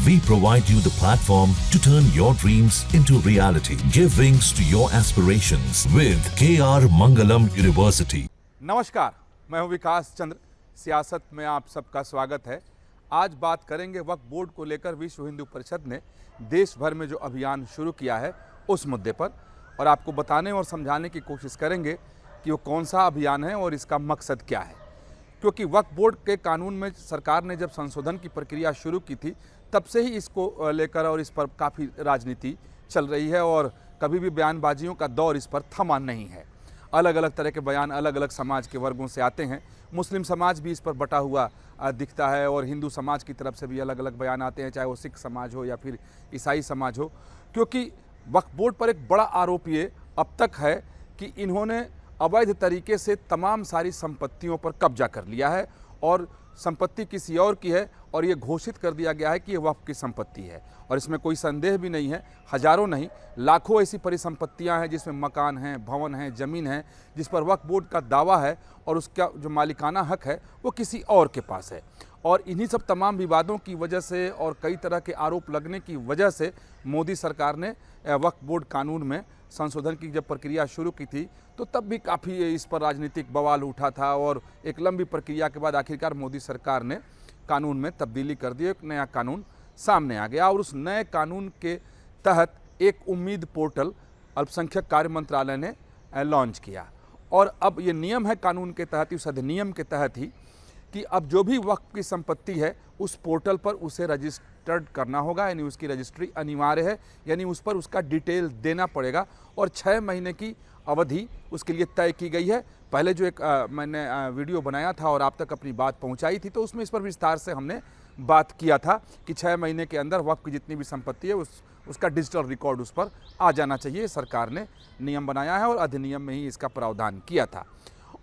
We provide you the platform to turn your dreams into reality. Give wings to your aspirations with KR Mangalam University. नमस्कार, मैं हूं विकास चंद्र। सियासत में आप सबका स्वागत है। आज बात करेंगे वक्फ बोर्ड को लेकर विश्व हिंदू परिषद ने देश भर में जो अभियान शुरू किया है उस मुद्दे पर, और आपको बताने और समझाने की कोशिश करेंगे कि वो कौन सा अभियान है और इसका मकसद क्या है। क्योंकि वक्फ बोर्ड के कानून में सरकार ने जब संशोधन की प्रक्रिया शुरू की थी तब से ही इसको लेकर और इस पर काफ़ी राजनीति चल रही है और कभी भी बयानबाजियों का दौर इस पर थमा नहीं है। अलग अलग तरह के बयान अलग अलग समाज के वर्गों से आते हैं। मुस्लिम समाज भी इस पर बटा हुआ दिखता है और हिंदू समाज की तरफ से भी अलग अलग बयान आते हैं, चाहे वो सिख समाज हो या फिर ईसाई समाज हो। क्योंकि वक्फ बोर्ड पर एक बड़ा आरोप ये अब तक है कि इन्होंने अवैध तरीके से तमाम सारी संपत्तियों पर कब्जा कर लिया है और संपत्ति किसी और की है और ये घोषित कर दिया गया है कि ये वक्फ की संपत्ति है। और इसमें कोई संदेह भी नहीं है, हजारों नहीं लाखों ऐसी परिसंपत्तियां हैं जिसमें मकान हैं, भवन हैं, ज़मीन है, जिस पर वक्फ बोर्ड का दावा है और उसका जो मालिकाना हक है वो किसी और के पास है। और इन्हीं सब तमाम विवादों की वजह से और कई तरह के आरोप लगने की वजह से मोदी सरकार ने वक्फ बोर्ड कानून में संशोधन की जब प्रक्रिया शुरू की थी तो तब भी काफ़ी इस पर राजनीतिक बवाल उठा था और एक लंबी प्रक्रिया के बाद आखिरकार मोदी सरकार ने कानून में तब्दीली कर दी, एक नया कानून सामने आ गया। और उस नए कानून के तहत एक उम्मीद पोर्टल अल्पसंख्यक कार्य मंत्रालय ने लॉन्च किया। और अब ये नियम है कानून के तहत, उस अधिनियम के तहत ही, कि अब जो भी वक्फ की संपत्ति है उस पोर्टल पर उसे रजिस्टर्ड करना होगा, यानी उसकी रजिस्ट्री अनिवार्य है, यानी उस पर उसका डिटेल देना पड़ेगा। और 6 महीने की अवधि उसके लिए तय की गई है। पहले जो एक मैंने वीडियो बनाया था और आप तक अपनी बात पहुंचाई थी तो उसमें इस पर विस्तार से हमने बात किया था कि 6 महीने के अंदर वक्फ की जितनी भी संपत्ति है उसका डिजिटल रिकॉर्ड उस पर आ जाना चाहिए। सरकार ने नियम बनाया है और अधिनियम में ही इसका प्रावधान किया था।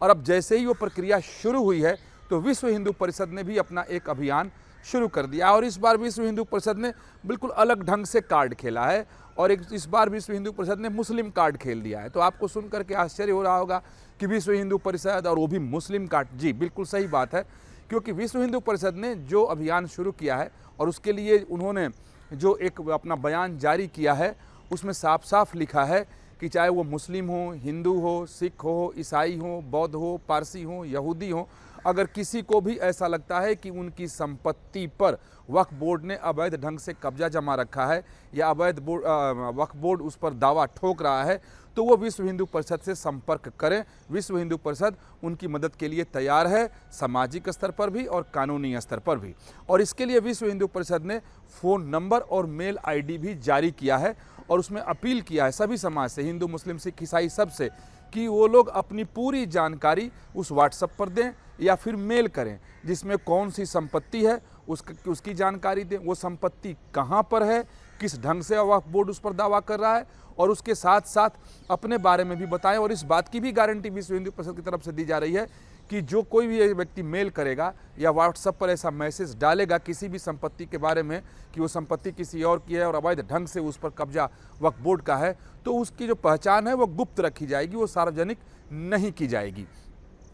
और अब जैसे ही वो प्रक्रिया शुरू हुई है तो विश्व हिंदू परिषद ने भी अपना एक अभियान शुरू कर दिया। और इस बार विश्व हिंदू परिषद ने बिल्कुल अलग ढंग से कार्ड खेला है और इस बार विश्व हिंदू परिषद ने मुस्लिम कार्ड खेल दिया है। तो आपको सुनकर के आश्चर्य हो रहा होगा कि विश्व हिंदू परिषद और वो भी मुस्लिम कार्ड। जी बिल्कुल सही बात है, क्योंकि विश्व हिंदू परिषद ने जो अभियान शुरू किया है और उसके लिए उन्होंने जो एक अपना बयान जारी किया है उसमें साफ साफ लिखा है कि चाहे वो मुस्लिम हो, हिंदू हो, सिख हो, ईसाई हो, बौद्ध हो, पारसी हो, यहूदी हो, अगर किसी को भी ऐसा लगता है कि उनकी संपत्ति पर वक्फ बोर्ड ने अवैध ढंग से कब्जा जमा रखा है या वक्फ बोर्ड उस पर दावा ठोक रहा है तो वो विश्व हिंदू परिषद से संपर्क करें। विश्व हिंदू परिषद उनकी मदद के लिए तैयार है, सामाजिक स्तर पर भी और कानूनी स्तर पर भी। और इसके लिए विश्व हिंदू परिषद ने फ़ोन नंबर और मेल आईडी भी जारी किया है और उसमें अपील किया है सभी समाज से, हिंदू, मुस्लिम, सिख, ईसाई, सबसे, कि वो लोग अपनी पूरी जानकारी उस व्हाट्सएप पर दें या फिर मेल करें जिसमें कौन सी संपत्ति है उसकी जानकारी दें, वो संपत्ति कहाँ पर है, किस ढंग से वक्फ बोर्ड उस पर दावा कर रहा है, और उसके साथ साथ अपने बारे में भी बताएं। और इस बात की भी गारंटी विश्व हिंदू परिषद की तरफ से दी जा रही है कि जो कोई भी व्यक्ति मेल करेगा या व्हाट्सएप पर ऐसा मैसेज डालेगा किसी भी संपत्ति के बारे में कि वो संपत्ति किसी और की है और अवैध ढंग से उस पर कब्जा वक्फ बोर्ड का है, तो उसकी जो पहचान है वो गुप्त रखी जाएगी, वो सार्वजनिक नहीं की जाएगी।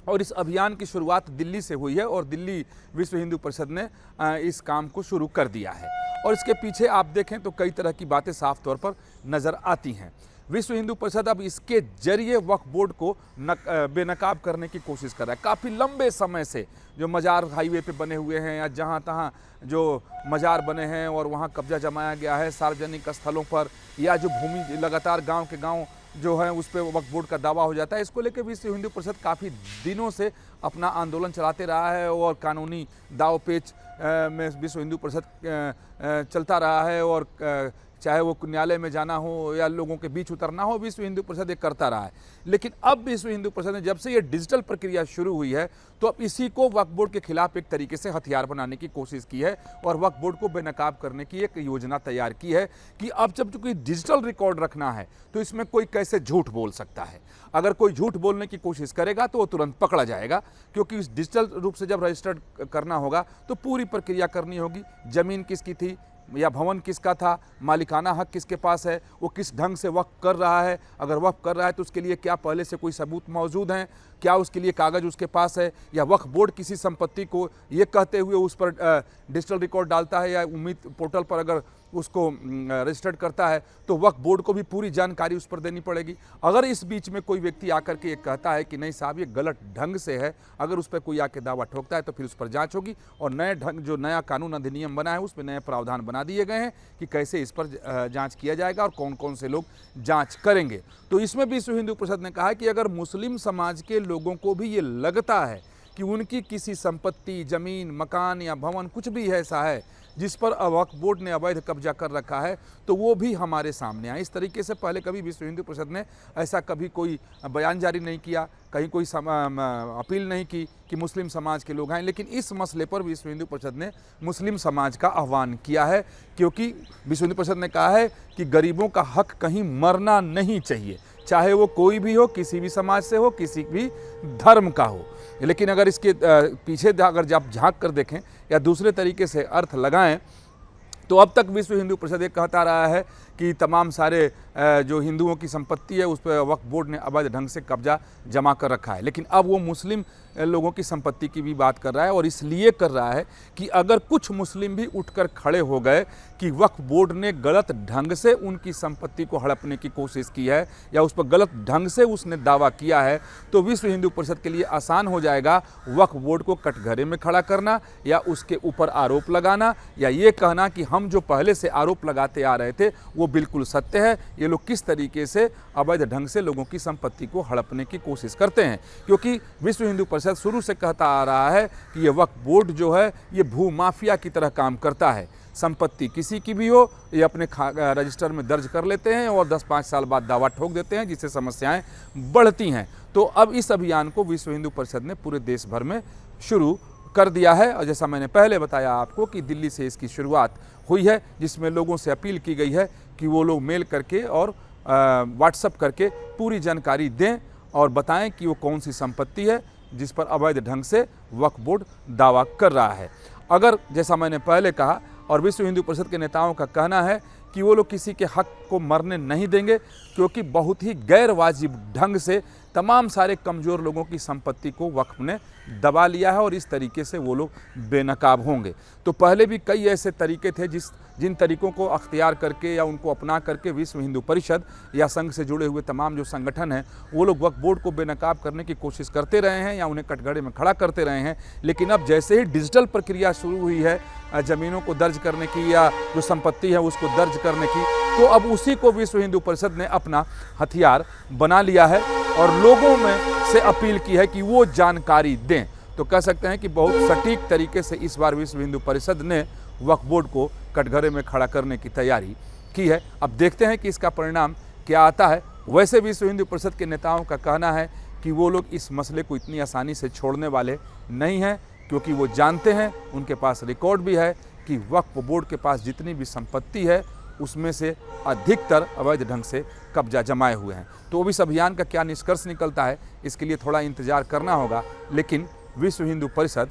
और इस अभियान की शुरुआत दिल्ली से हुई है और दिल्ली विश्व हिंदू परिषद ने इस काम को शुरू कर दिया है। और इसके पीछे आप देखें तो कई तरह की बातें साफ तौर पर नज़र आती हैं। विश्व हिंदू परिषद अब इसके जरिए वक्फ बोर्ड को बेनकाब करने की कोशिश कर रहा है। काफ़ी लंबे समय से जो मज़ार हाईवे पे बने हुए हैं या जहाँ तहाँ जो मज़ार बने हैं और वहाँ कब्जा जमाया गया है सार्वजनिक स्थलों पर, या जो भूमि लगातार गांव के गांव जो है उस पर वक्फ बोर्ड का दावा हो जाता है, इसको लेकर विश्व हिंदू परिषद काफ़ी दिनों से अपना आंदोलन चलाते रहा है और कानूनी दाव पेच में विश्व हिंदू परिषद चलता रहा है। और चाहे वो न्यायालय में जाना हो या लोगों के बीच उतरना हो, विश्व हिंदू परिषद ये करता रहा है। लेकिन अब विश्व हिंदू परिषद ने जब से ये डिजिटल प्रक्रिया शुरू हुई है तो अब इसी को वक्फ बोर्ड के खिलाफ एक तरीके से हथियार बनाने की कोशिश की है और वक्फ बोर्ड को बेनकाब करने की एक योजना तैयार की है कि अब जब कोई डिजिटल रिकॉर्ड रखना है तो इसमें कोई कैसे झूठ बोल सकता है। अगर कोई झूठ बोलने की कोशिश करेगा तो वो तुरंत पकड़ा जाएगा, क्योंकि इस डिजिटल रूप से जब रजिस्टर्ड करना होगा तो पूरी प्रक्रिया करनी होगी। ज़मीन किसकी थी, या भवन किसका था, मालिकाना हक किसके पास है, वो किस ढंग से वक्फ कर रहा है, अगर वक्फ कर रहा है तो उसके लिए क्या पहले से कोई सबूत मौजूद हैं, क्या उसके लिए कागज़ उसके पास है, या वक्फ बोर्ड किसी संपत्ति को ये कहते हुए उस पर डिजिटल रिकॉर्ड डालता है या उम्मीद पोर्टल पर अगर उसको रजिस्टर्ड करता है तो वक्फ बोर्ड को भी पूरी जानकारी उस पर देनी पड़ेगी। अगर इस बीच में कोई व्यक्ति आकर के ये कहता है कि नहीं साहब ये गलत ढंग से है, अगर उस पर कोई आके दावा ठोकता है तो फिर उस पर जांच होगी और नए ढंग जो नया कानून अधिनियम बना है उसमें नए प्रावधान बना दिए गए हैं कि कैसे इस पर जांच किया जाएगा और कौन कौन से लोग जांच करेंगे। तो इसमें विश्व हिंदू परिषद ने कहा है कि अगर मुस्लिम समाज के लोगों को भी ये लगता है कि उनकी किसी संपत्ति, जमीन, मकान या भवन कुछ भी ऐसा है जिस पर वक्फ बोर्ड ने अवैध कब्जा कर रखा है तो वो भी हमारे सामने आए। इस तरीके से पहले कभी विश्व हिंदू परिषद ने ऐसा कभी कोई बयान जारी नहीं किया, कहीं कोई अपील नहीं की कि मुस्लिम समाज के लोग आएँ, लेकिन इस मसले पर विश्व हिंदू परिषद ने मुस्लिम समाज का आह्वान किया है, क्योंकि विश्व हिंदू परिषद ने कहा है कि गरीबों का हक कहीं मरना नहीं चाहिए, चाहे वो कोई भी हो, किसी भी समाज से हो, किसी भी धर्म का हो। लेकिन अगर इसके पीछे अगर आप झांक कर देखें या दूसरे तरीके से अर्थ लगाएं तो अब तक विश्व हिंदू परिषद ये कहता रहा है कि तमाम सारे जो हिंदुओं की संपत्ति है उस पर वक्फ बोर्ड ने अवैध ढंग से कब्जा जमा कर रखा है, लेकिन अब वो मुस्लिम लोगों की संपत्ति की भी बात कर रहा है और इसलिए कर रहा है कि अगर कुछ मुस्लिम भी उठकर खड़े हो गए कि वक्फ बोर्ड ने गलत ढंग से उनकी संपत्ति को हड़पने की कोशिश की है या उस पर गलत ढंग से उसने दावा किया है तो विश्व हिंदू परिषद के लिए आसान हो जाएगा वक्फ बोर्ड को कटघरे में खड़ा करना या उसके ऊपर आरोप लगाना या ये कहना कि हम जो पहले से आरोप लगाते आ रहे थे वो बिल्कुल सत्य है, ये लोग किस तरीके से अवैध ढंग से लोगों की संपत्ति को हड़पने की कोशिश करते हैं। क्योंकि विश्व हिंदू परिषद शुरू से कहता आ रहा है कि ये वक्फ बोर्ड जो है ये भू माफिया की तरह काम करता है, संपत्ति किसी की भी हो ये अपने रजिस्टर में दर्ज कर लेते हैं और 10-5 साल बाद दावा ठोक देते हैं, जिससे समस्याएं बढ़ती हैं। तो अब इस अभियान को विश्व हिंदू परिषद ने पूरे देश भर में शुरू कर दिया है और जैसा मैंने पहले बताया आपको कि दिल्ली से इसकी शुरुआत हुई है, जिसमें लोगों से अपील की गई है कि वो लोग मेल करके और व्हाट्सएप करके पूरी जानकारी दें और बताएं कि वो कौन सी संपत्ति है जिस पर अवैध ढंग से वक्फ बोर्ड दावा कर रहा है। अगर जैसा मैंने पहले कहा और विश्व हिंदू परिषद के नेताओं का कहना है कि वो लोग किसी के हक को मरने नहीं देंगे, क्योंकि बहुत ही गैर वाजिब ढंग से तमाम सारे कमज़ोर लोगों की संपत्ति को वक्फ ने दबा लिया है और इस तरीके से वो लोग बेनकाब होंगे। तो पहले भी कई ऐसे तरीके थे जिन तरीकों को अख्तियार करके या उनको अपना करके विश्व हिंदू परिषद या संघ से जुड़े हुए तमाम जो संगठन हैं वो लोग वक्फ बोर्ड को बेनकाब करने की कोशिश करते रहे हैं या उन्हें कटघरे में खड़ा करते रहे हैं। लेकिन अब जैसे ही डिजिटल प्रक्रिया शुरू हुई है ज़मीनों को दर्ज करने की या जो संपत्ति है उसको दर्ज करने की, तो अब उसी को विश्व हिंदू परिषद ने अपना हथियार बना लिया है और लोगों में से अपील की है कि वो जानकारी दें। तो कह सकते हैं कि बहुत सटीक तरीके से इस बार विश्व हिंदू परिषद ने वक्फ बोर्ड को कटघरे में खड़ा करने की तैयारी की है। अब देखते हैं कि इसका परिणाम क्या आता है। वैसे विश्व हिंदू परिषद के नेताओं का कहना है कि वो लोग इस मसले को इतनी आसानी से छोड़ने वाले नहीं हैं, क्योंकि वो जानते हैं, उनके पास रिकॉर्ड भी है कि वक्फ बोर्ड के पास जितनी भी संपत्ति है उसमें से अधिकतर अवैध ढंग से कब्जा जमाए हुए हैं। तो अब इस अभियान का क्या निष्कर्ष निकलता है इसके लिए थोड़ा इंतजार करना होगा, लेकिन विश्व हिंदू परिषद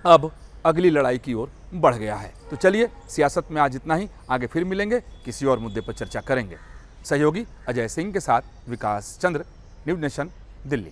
अब अगली लड़ाई की ओर बढ़ गया है। तो चलिए सियासत में आज इतना ही, आगे फिर मिलेंगे, किसी और मुद्दे पर चर्चा करेंगे। सहयोगी अजय सिंह के साथ विकास चंद्र, न्यूज़ नेशन, दिल्ली।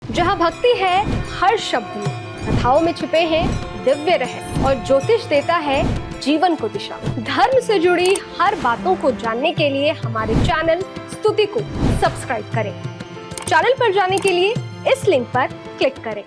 जहाँ भक्ति है हर शब्द में, कथाओं में छुपे हैं दिव्य रहस्य और ज्योतिष देता है जीवन को दिशा। धर्म से जुड़ी हर बातों को जानने के लिए हमारे चैनल स्तुति को सब्सक्राइब करें। चैनल पर जाने के लिए इस लिंक पर क्लिक करें।